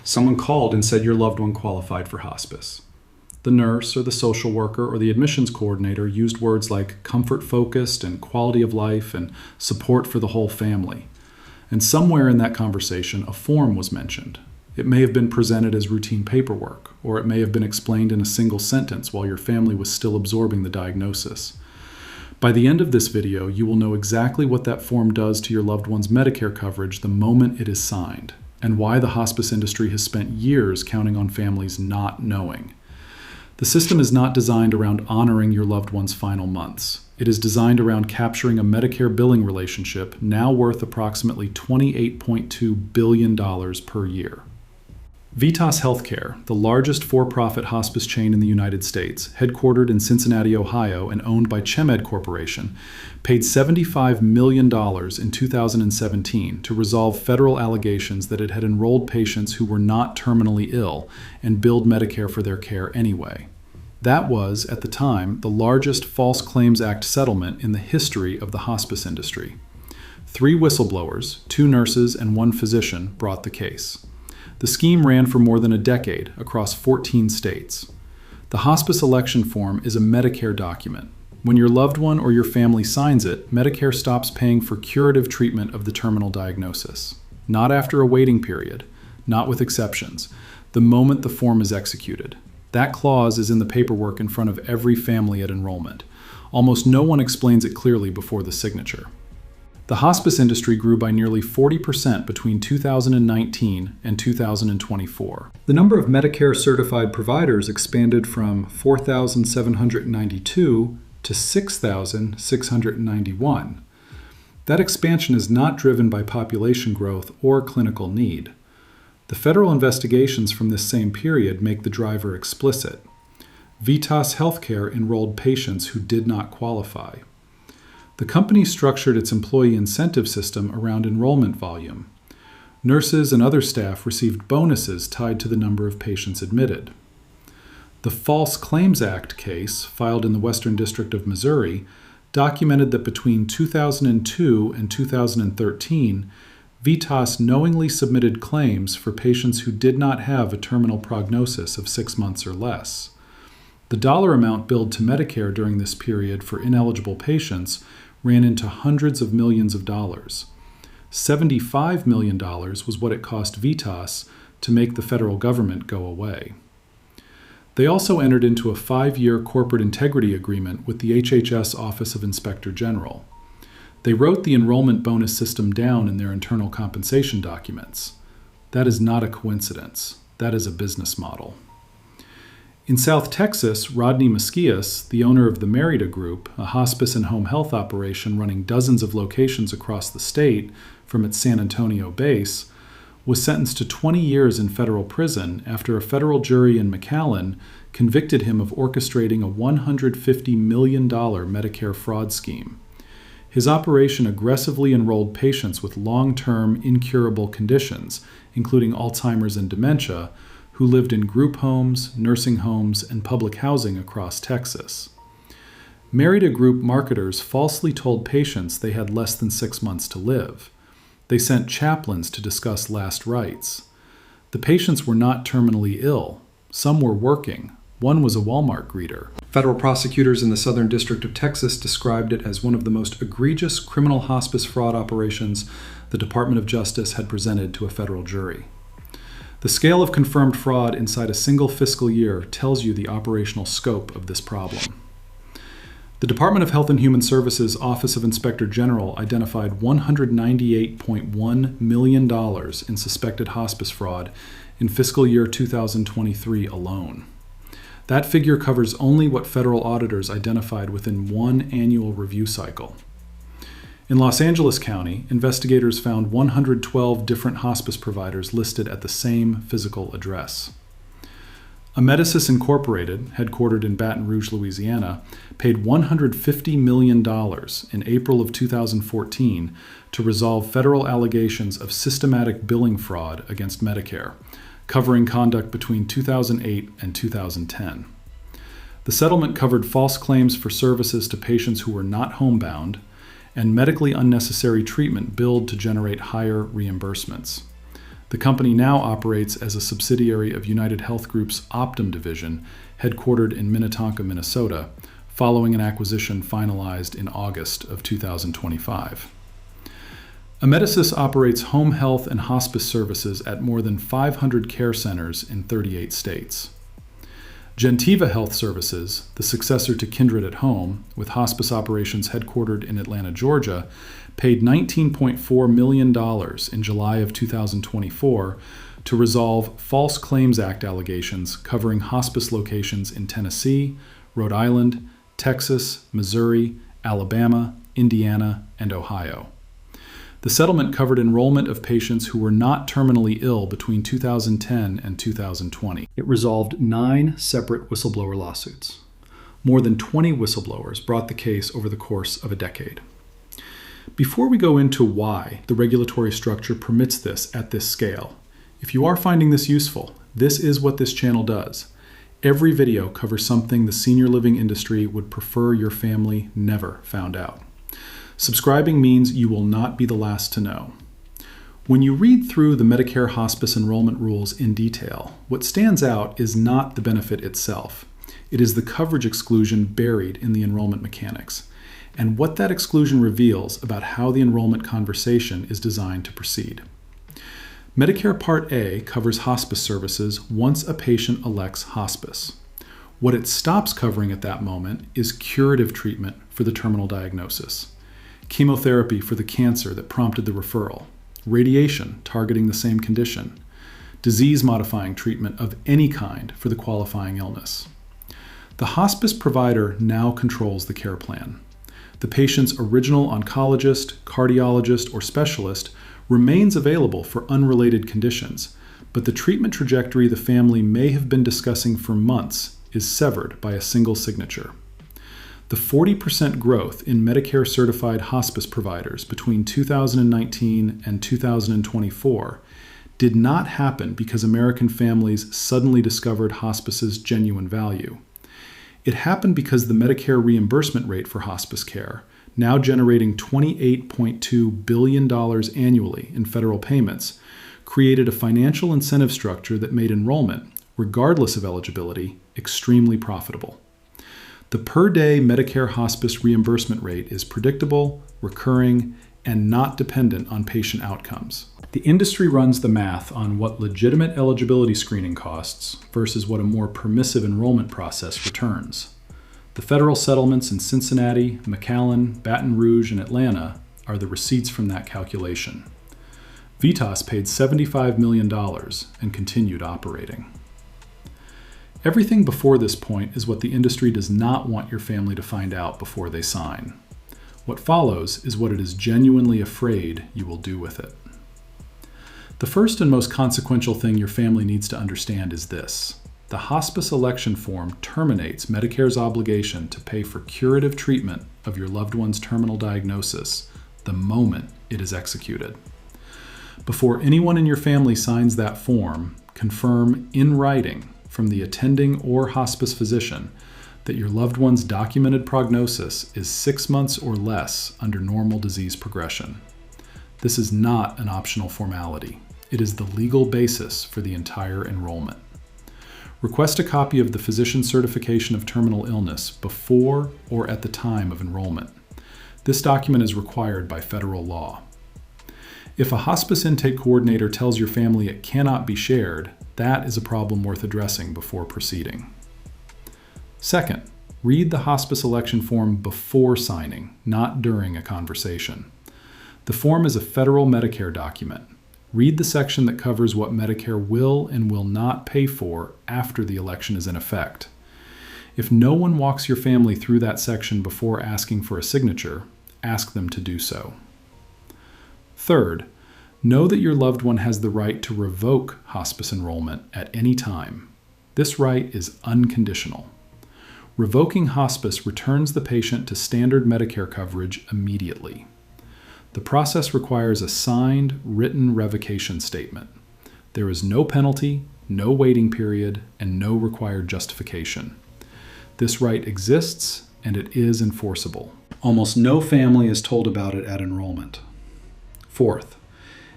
Someone called and said your loved one qualified for hospice. The nurse or the social worker or the admissions coordinator used words like comfort-focused and quality of life and support for the whole family. And somewhere in that conversation, a form was mentioned. It may have been presented as routine paperwork, or it may have been explained in a single sentence while your family was still absorbing the diagnosis. By the end of this video, you will know exactly what that form does to your loved one's Medicare coverage the moment it is signed, and why the hospice industry has spent years counting on families not knowing. The system is not designed around honoring your loved one's final months. It is designed around capturing a Medicare billing relationship now worth approximately $28.2 billion per year. Vitas Healthcare, the largest for-profit hospice chain in the United States, headquartered in Cincinnati, Ohio, and owned by Chemed Corporation, paid $75 million in 2017 to resolve federal allegations that it had enrolled patients who were not terminally ill and billed Medicare for their care anyway. That was, at the time, the largest False Claims Act settlement in the history of the hospice industry. 3 whistleblowers, 2 nurses, and 1 physician brought the case. The scheme ran for more than a decade across 14 states. The hospice election form is a Medicare document. When your loved one or your family signs it, Medicare stops paying for curative treatment of the terminal diagnosis. Not after a waiting period, not with exceptions, the moment the form is executed. That clause is in the paperwork in front of every family at enrollment. Almost no one explains it clearly before the signature. The hospice industry grew by nearly 40% between 2019 and 2024. The number of Medicare-certified providers expanded from 4,792 to 6,691. That expansion is not driven by population growth or clinical need. The federal investigations from this same period make the driver explicit. Vitas Healthcare enrolled patients who did not qualify. The company structured its employee incentive system around enrollment volume. Nurses and other staff received bonuses tied to the number of patients admitted. The False Claims Act case, filed in the Western District of Missouri, documented that between 2002 and 2013, Vitas knowingly submitted claims for patients who did not have a terminal prognosis of 6 months or less. The dollar amount billed to Medicare during this period for ineligible patients ran into hundreds of millions of dollars. $75 million was what it cost Vitas to make the federal government go away. They also entered into a 5-year corporate integrity agreement with the HHS Office of Inspector General. They wrote the enrollment bonus system down in their internal compensation documents. That is not a coincidence. That is a business model. In South Texas, Rodney Mesquias, the owner of the Merida Group, a hospice and home health operation running dozens of locations across the state from its San Antonio base, was sentenced to 20 years in federal prison after a federal jury in McAllen convicted him of orchestrating a $150 million Medicare fraud scheme. His operation aggressively enrolled patients with long-term, incurable conditions, including Alzheimer's and dementia, who lived in group homes, nursing homes, and public housing across Texas. Merida Group marketers falsely told patients they had less than 6 months to live. They sent chaplains to discuss last rites. The patients were not terminally ill. Some were working. One was a Walmart greeter. Federal prosecutors in the Southern District of Texas described it as one of the most egregious criminal hospice fraud operations the Department of Justice had presented to a federal jury. The scale of confirmed fraud inside a single fiscal year tells you the operational scope of this problem. The Department of Health and Human Services Office of Inspector General identified $198.1 million in suspected hospice fraud in fiscal year 2023 alone. That figure covers only what federal auditors identified within one annual review cycle. In Los Angeles County, investigators found 112 different hospice providers listed at the same physical address. Amedisys Incorporated, headquartered in Baton Rouge, Louisiana, paid $150 million in April of 2014 to resolve federal allegations of systematic billing fraud against Medicare, covering conduct between 2008 and 2010. The settlement covered false claims for services to patients who were not homebound and medically unnecessary treatment billed to generate higher reimbursements. The company now operates as a subsidiary of United Health Group's Optum division, headquartered in Minnetonka, Minnesota, following an acquisition finalized in August of 2025. Amedisys operates home health and hospice services at more than 500 care centers in 38 states. Gentiva Health Services, the successor to Kindred at Home, with hospice operations headquartered in Atlanta, Georgia, paid $19.4 million in July of 2024 to resolve False Claims Act allegations covering hospice locations in Tennessee, Rhode Island, Texas, Missouri, Alabama, Indiana, and Ohio. The settlement covered enrollment of patients who were not terminally ill between 2010 and 2020. It resolved 9 separate whistleblower lawsuits. More than 20 whistleblowers brought the case over the course of a decade. Before we go into why the regulatory structure permits this at this scale, if you are finding this useful, this is what this channel does. Every video covers something the senior living industry would prefer your family never found out. Subscribing means you will not be the last to know. When you read through the Medicare hospice enrollment rules in detail, what stands out is not the benefit itself. It is the coverage exclusion buried in the enrollment mechanics, and what that exclusion reveals about how the enrollment conversation is designed to proceed. Medicare Part A covers hospice services once a patient elects hospice. What it stops covering at that moment is curative treatment for the terminal diagnosis, chemotherapy for the cancer that prompted the referral, radiation targeting the same condition, disease-modifying treatment of any kind for the qualifying illness. The hospice provider now controls the care plan. The patient's original oncologist, cardiologist, or specialist remains available for unrelated conditions, but the treatment trajectory the family may have been discussing for months is severed by a single signature. The 40% growth in Medicare certified hospice providers between 2019 and 2024 did not happen because American families suddenly discovered hospice's genuine value. It happened because the Medicare reimbursement rate for hospice care, now generating $28.2 billion annually in federal payments, created a financial incentive structure that made enrollment, regardless of eligibility, extremely profitable. The per-day Medicare hospice reimbursement rate is predictable, recurring, and not dependent on patient outcomes. The industry runs the math on what legitimate eligibility screening costs versus what a more permissive enrollment process returns. The federal settlements in Cincinnati, McAllen, Baton Rouge, and Atlanta are the receipts from that calculation. VITAS paid $75 million and continued operating. Everything before this point is what the industry does not want your family to find out before they sign. What follows is what it is genuinely afraid you will do with it. The first and most consequential thing your family needs to understand is this. The hospice election form terminates Medicare's obligation to pay for curative treatment of your loved one's terminal diagnosis the moment it is executed. Before anyone in your family signs that form, confirm in writing from the attending or hospice physician that your loved one's documented prognosis is 6 months or less under normal disease progression. This is not an optional formality. It is the legal basis for the entire enrollment. Request a copy of the physician certification of terminal illness before or at the time of enrollment. This document is required by federal law. If a hospice intake coordinator tells your family it cannot be shared, that is a problem worth addressing before proceeding. Second, read the hospice election form before signing, not during a conversation. The form is a federal Medicare document. Read the section that covers what Medicare will and will not pay for after the election is in effect. If no one walks your family through that section before asking for a signature, ask them to do so. Third, know that your loved one has the right to revoke hospice enrollment at any time. This right is unconditional. Revoking hospice returns the patient to standard Medicare coverage immediately. The process requires a signed, written revocation statement. There is no penalty, no waiting period, and no required justification. This right exists, and it is enforceable. Almost no family is told about it at enrollment. Fourth,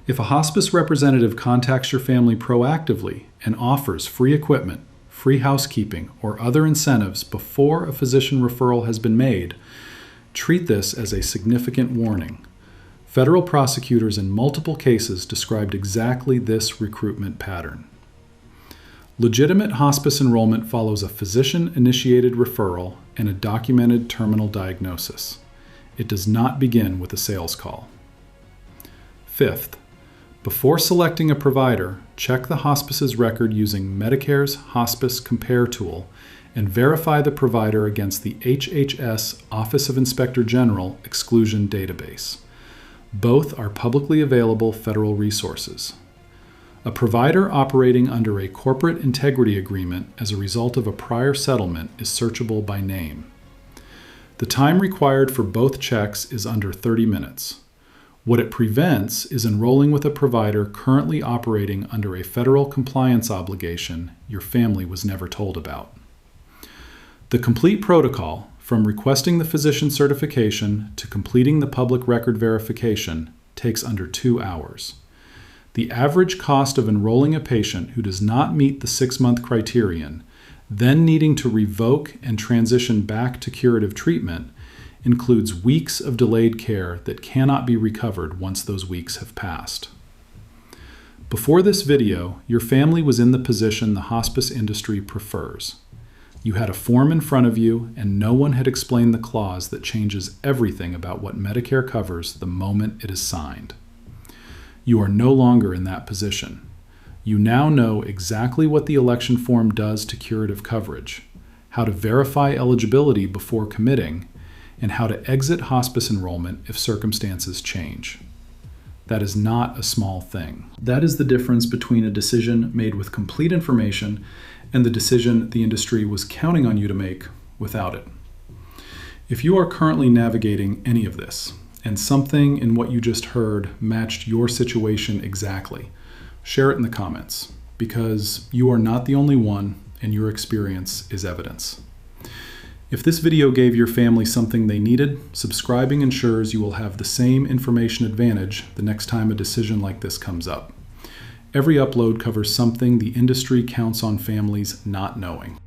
If a hospice representative contacts your family proactively and offers free equipment, free housekeeping, or other incentives before a physician referral has been made, treat this as a significant warning. Federal prosecutors in multiple cases described exactly this recruitment pattern. Legitimate hospice enrollment follows a physician-initiated referral and a documented terminal diagnosis. It does not begin with a sales call. Fifth, before selecting a provider, check the hospice's record using Medicare's Hospice Compare tool and verify the provider against the HHS Office of Inspector General exclusion database. Both are publicly available federal resources. A provider operating under a corporate integrity agreement as a result of a prior settlement is searchable by name. The time required for both checks is under 30 minutes. What it prevents is enrolling with a provider currently operating under a federal compliance obligation your family was never told about. The complete protocol, from requesting the physician certification to completing the public record verification, takes under 2 hours. The average cost of enrolling a patient who does not meet the 6-month criterion, then needing to revoke and transition back to curative treatment, includes weeks of delayed care that cannot be recovered once those weeks have passed. Before this video, your family was in the position the hospice industry prefers. You had a form in front of you, and no one had explained the clause that changes everything about what Medicare covers the moment it is signed. You are no longer in that position. You now know exactly what the election form does to curative coverage, how to verify eligibility before committing, and how to exit hospice enrollment if circumstances change. That is not a small thing. That is the difference between a decision made with complete information and the decision the industry was counting on you to make without it. If you are currently navigating any of this, and something in what you just heard matched your situation exactly, share it in the comments, because you are not the only one and your experience is evidence. If this video gave your family something they needed, subscribing ensures you will have the same information advantage the next time a decision like this comes up. Every upload covers something the industry counts on families not knowing.